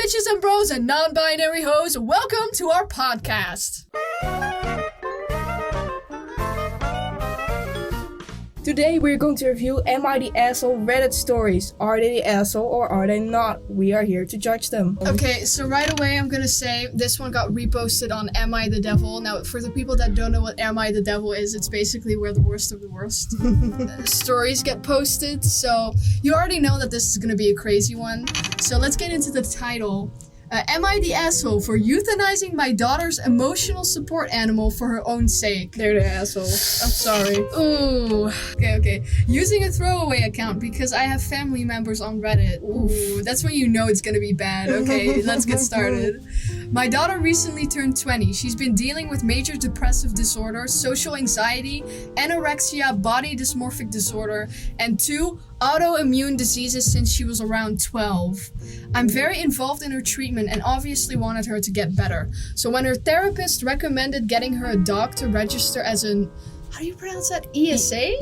bitches and bros and non-binary hoes, welcome to our podcast. Today we're going to review Am I the Asshole Reddit stories. Are they the asshole or are they not? We are here to judge them. Okay, so right away I'm gonna say this one got reposted on Am I the Devil. Now, for the people that don't know what Am I the Devil is, it's basically where the worst of the worst stories get posted. So you already know that this is gonna be a crazy one. So let's get into the title. Am I the asshole for euthanizing my daughter's emotional support animal for her own sake? They're the asshole. I'm sorry. Ooh. Okay. Using a throwaway account because I have family members on Reddit. Ooh, that's when you know it's gonna be bad. Okay, let's get started. My daughter recently turned 20. She's been dealing with major depressive disorder, social anxiety, anorexia, body dysmorphic disorder, and 2 autoimmune diseases since she was around 12. I'm very involved in her treatment and obviously wanted her to get better. So when her therapist recommended getting her a dog to register as an, how do you pronounce that? ESA?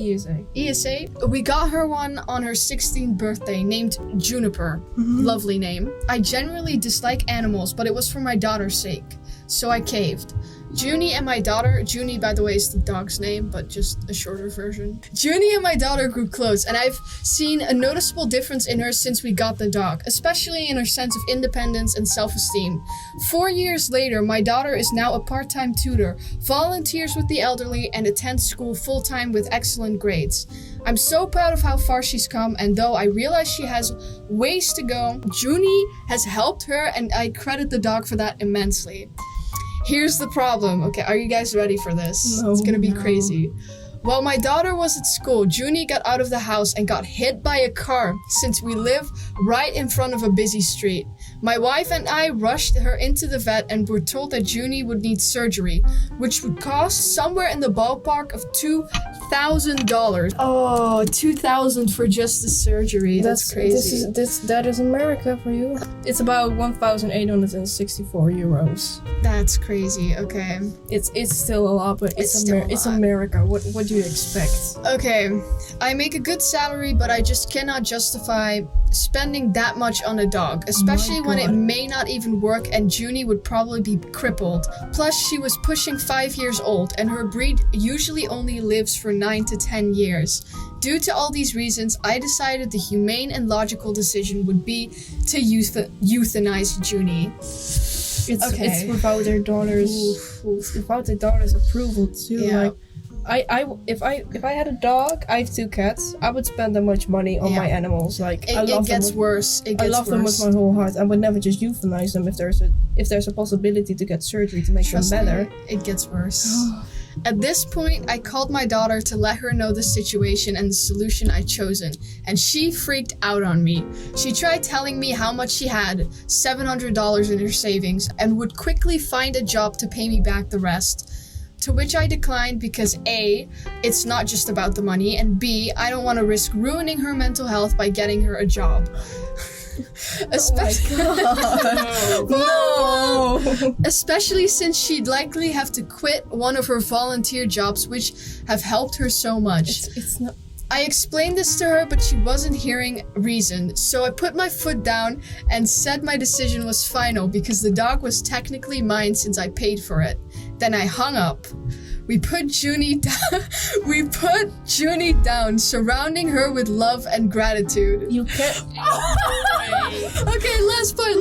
ESA. We got her one on her 16th birthday named Juniper. Lovely name. I generally dislike animals, but it was for my daughter's sake. So I caved. Junie and my daughter, Junie by the way is the dog's name, but just a shorter version. Junie and my daughter grew close, and I've seen a noticeable difference in her since we got the dog, especially in her sense of independence and self-esteem. 4 years later, my daughter is now a part-time tutor, volunteers with the elderly, and attends school full-time with excellent grades. I'm so proud of how far she's come, and though I realize she has ways to go, Junie has helped her, and I credit the dog for that immensely. Here's the problem. Okay, are you guys ready for this? No, it's gonna be crazy. While my daughter was at school, Junie got out of the house and got hit by a car since we live right in front of a busy street. My wife and I rushed her into the vet and were told that Junie would need surgery, which would cost somewhere in the ballpark of $2,000. Oh, $2,000 for just the surgery. That's crazy. That is America for you. It's about 1,864 euros. That's crazy. Okay. It's still a lot, but it's America. What do you expect? Okay, I make a good salary, but I just cannot justify spending that much on a dog, especially when it may not even work and Junie would probably be crippled. Plus, she was pushing 5 years old, and her breed usually only lives for 9 to 10 years. Due to all these reasons, I decided the humane and logical decision would be to euthanize Junie. It's without their daughter's approval too. Yeah. Like, if I had a dog, I have 2 cats. I would spend that much money on my animals. Like I love them. I love them with my whole heart. I would never just euthanize them if there's a possibility to get surgery to make them better. It gets worse. At this point, I called my daughter to let her know the situation and the solution I'd chosen, and she freaked out on me. She tried telling me how much she had, $700 in her savings, and would quickly find a job to pay me back the rest. To which I declined because A, it's not just about the money, and B, I don't want to risk ruining her mental health by getting her a job. Especially since she'd likely have to quit one of her volunteer jobs, which have helped her so much. It's not. I explained this to her, but she wasn't hearing reason, so I put my foot down and said my decision was final because the dog was technically mine since I paid for it. Then I hung up. We put Junie down, surrounding her with love and gratitude. You can't. Okay, last part.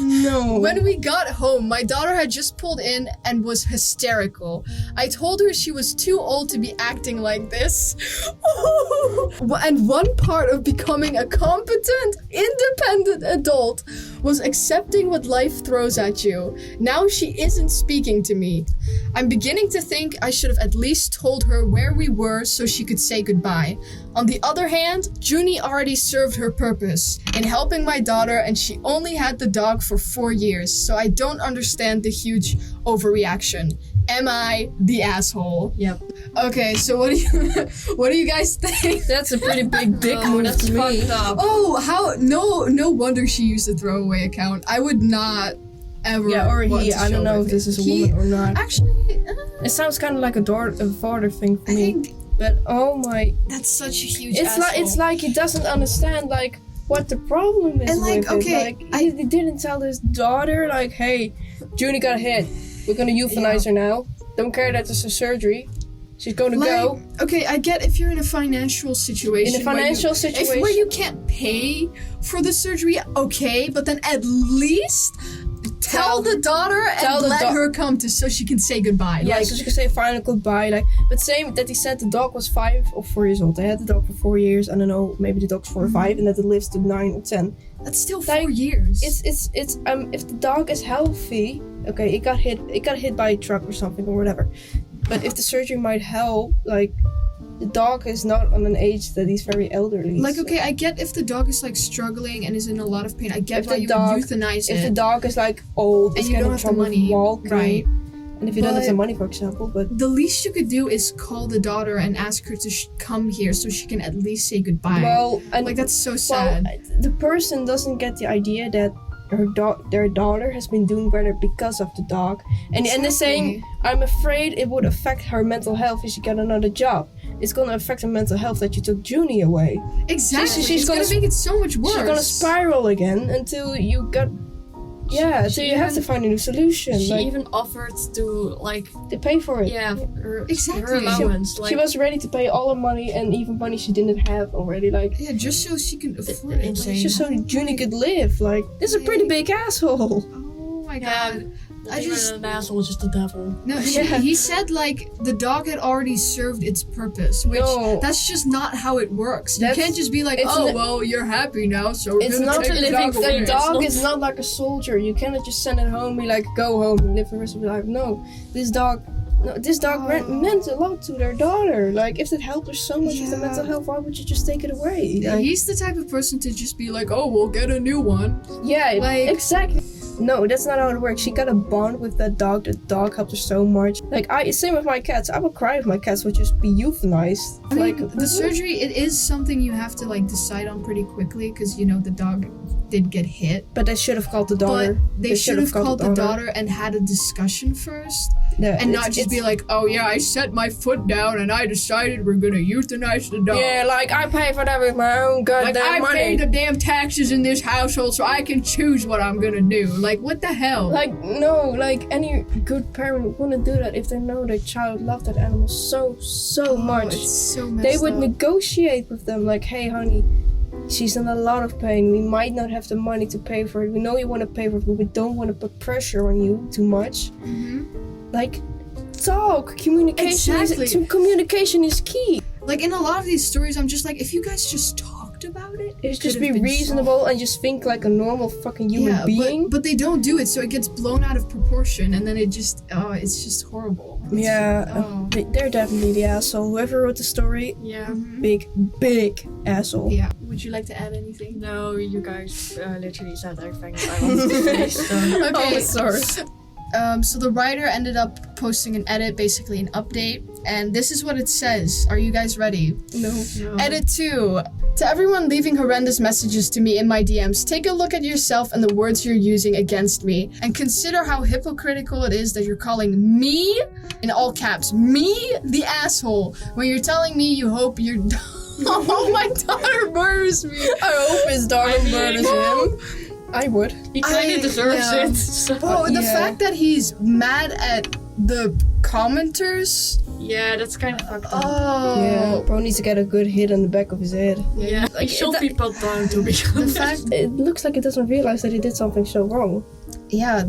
No. When we got home, my daughter had just pulled in and was hysterical. I told her she was too old to be acting like this. And one part of becoming a competent, independent adult was accepting what life throws at you. Now she isn't speaking to me. I'm beginning to think I should have at least told her where we were so she could say goodbye. On the other hand, Junie already served her purpose in helping my daughter, and she only had the dog for 4 years, so I don't understand the huge overreaction. Am I the asshole? Yep. Okay, so what do you guys think? That's a pretty big dick move to me. Oh, how? No wonder she used a throwaway account. I would not ever. Yeah, or want he. to I don't know if this is a woman or not. Actually, it sounds kind of like a father thing for I me. think But oh my, that's such a huge. it's asshole. like he doesn't understand. Like what the problem is And, like, with okay, it. Like, he didn't tell his daughter, like, hey, Junie got hit. We're gonna euthanize her now. Don't care that there's a surgery. She's gonna go. Okay, I get if you're in a financial situation. Where you can't pay for the surgery, okay, but then at least tell the daughter and let her come so she can say goodbye. Yeah, like, so she can say final goodbye. Like, but same that he said the dog was 5 or 4 years old. They had the dog for 4 years. I don't know, maybe the dog's 4 or 5, and that it lives to 9 or 10. That's still 4 years. It's if the dog is healthy, okay, it got hit by a truck or something or whatever. But if the surgery might help, like, the dog is not on an age that he's very elderly. Like, okay, I get if the dog is, like, struggling and is in a lot of pain. I get why you would euthanize it. If the dog is, like, old, and you don't have the money, walking, right? And if you don't have the money, for example, but... The least you could do is call the daughter and ask her to come here so she can at least say goodbye. Well, and... Like, that's so sad. Well, the person doesn't get the idea that their daughter has been doing better because of the dog. And they're saying, I'm afraid it would affect her mental health if she got another job. It's gonna affect her mental health that you took Junie away. Exactly. She's gonna make it so much worse. She's gonna spiral again until you got... Yeah, so you have to find a new solution. She even offered to pay for it. Yeah, her allowance. She was ready to pay all her money and even money she didn't have already. Like, yeah, just so she can afford it. Just so Junie could live. Like, this is a pretty big asshole. Oh my god. An asshole is just the devil. No, he said like the dog had already served its purpose, which that's just not how it works. You can't just be like, well, you're happy now, so it's not a living thing. The dog is not like a soldier. You cannot just send it home and be like, go home and live the rest of your life. No, this dog meant a lot to their daughter. Like, if it helped her so much with the mental health, why would you just take it away? Like, he's the type of person to just be like, oh, we'll get a new one. Yeah, like, exactly. No, that's not how it works. She got a bond with that dog. The dog helped her so much. Like, same with my cats. I would cry if my cats would just be euthanized. I mean, the surgery, it is something you have to like decide on pretty quickly because, you know, the dog did get hit. But they should have called the daughter. But they should have called the daughter and had a discussion first. Yeah, and not just be like, oh yeah, I set my foot down and I decided we're gonna euthanize the dog. Yeah, like, I pay for that with my own goddamn money. I pay the damn taxes in this household so I can choose what I'm gonna do. Like, what the hell? Like, no, like, any good parent wouldn't do that if they know their child loved that animal so much. It's so messed They would up. negotiate with them, like, hey, honey, she's in a lot of pain. We might not have the money to pay for it. We know you want to pay for it, but we don't want to put pressure on you too much. Like, talk. Communication is key. Like, in a lot of these stories, I'm just like, if you guys just talked about it, just be reasonable and just think like a normal fucking human being. But they don't do it, so it gets blown out of proportion, and then it just, it's just horrible. They're definitely the asshole. Whoever wrote the story, big asshole. Yeah. Would you like to add anything? No, you guys literally said everything I wanted to say. So. Okay, sorry. So the writer ended up posting an edit, basically an update, and this is what it says. Are you guys ready? No. Edit 2. To everyone leaving horrendous messages to me in my DMs, take a look at yourself and the words you're using against me, and consider how hypocritical it is that you're calling me, in all caps, me, the asshole, when you're telling me you hope your oh, my daughter murders me. I hope his daughter murders him. I would. He kind of deserves it. So. Oh, the fact that he's mad at the commenters. Yeah, that's kind of fucked up. Oh. Yeah, bro needs to get a good hit on the back of his head. Yeah, like, he should be put down, to be honest. It looks like he doesn't realize that he did something so wrong. Yeah,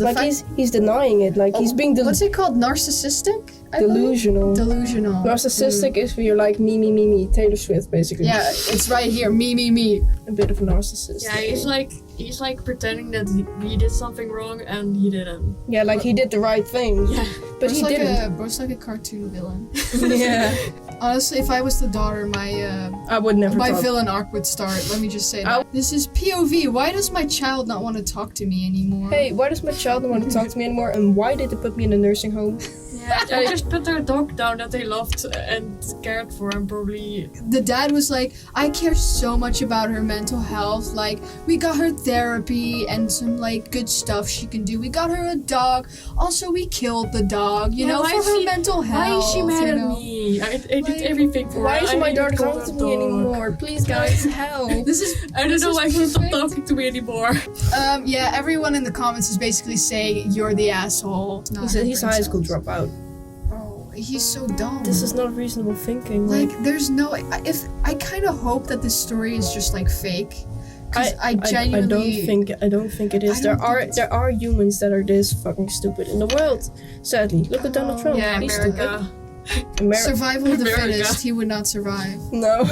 he's denying it. Like, he's being what's it called? Narcissistic? Delusional. Narcissistic is where you're like me. Taylor Swift, basically. Yeah, it's right here. Me. A bit of a narcissist. Yeah, he's like pretending that he did something wrong and he didn't. Yeah, like he did the right thing. Yeah, but he didn't. Bro's like a cartoon villain. Yeah. Honestly, if I was the daughter, I would never. My villain arc would start. Let me just say that. This is POV. Why does my child not want to talk to me anymore? Hey, why does my child not want to talk to me anymore? And why did they put me in a nursing home? Yeah. Yeah, they just put their dog down that they loved and cared for, and probably... The dad was like, I care so much about her mental health. Like, we got her therapy and some, like, good stuff she can do. We got her a dog. Also, we killed the dog, you know, for her mental health. Why is she mad at me? I did everything for her. Why isn't my daughter talking to me anymore? Please, guys, help. I don't know why she's not talking to me anymore. Yeah, everyone in the comments is basically saying you're the asshole. He's a high school dropout. Oh, he's so dumb. This is not reasonable thinking. Like, there's no... I kind of hope that this story is just, like, fake. I genuinely... I don't think it is. There are humans that are this fucking stupid in the world. Sadly. Look at Donald Trump. Yeah, He's America. Survival of the fittest. He would not survive. No,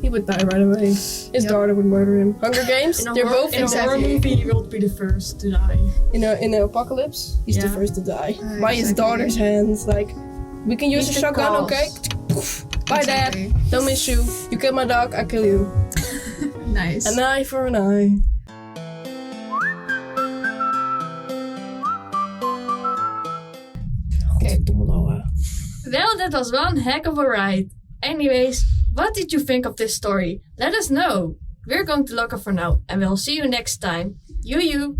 he would die right away. His daughter would murder him. Hunger Games. They're both in a horror movie. He will be the first to die. In an apocalypse, he's the first to die by his daughter's hands. Like, we can use a shotgun, okay? Bye, Dad. Don't miss you. You kill my dog, I kill you. Nice. An eye for an eye. Okay. Well, that was one heck of a ride. Anyways, what did you think of this story? Let us know. We're going to log off for now, and we'll see you next time. You.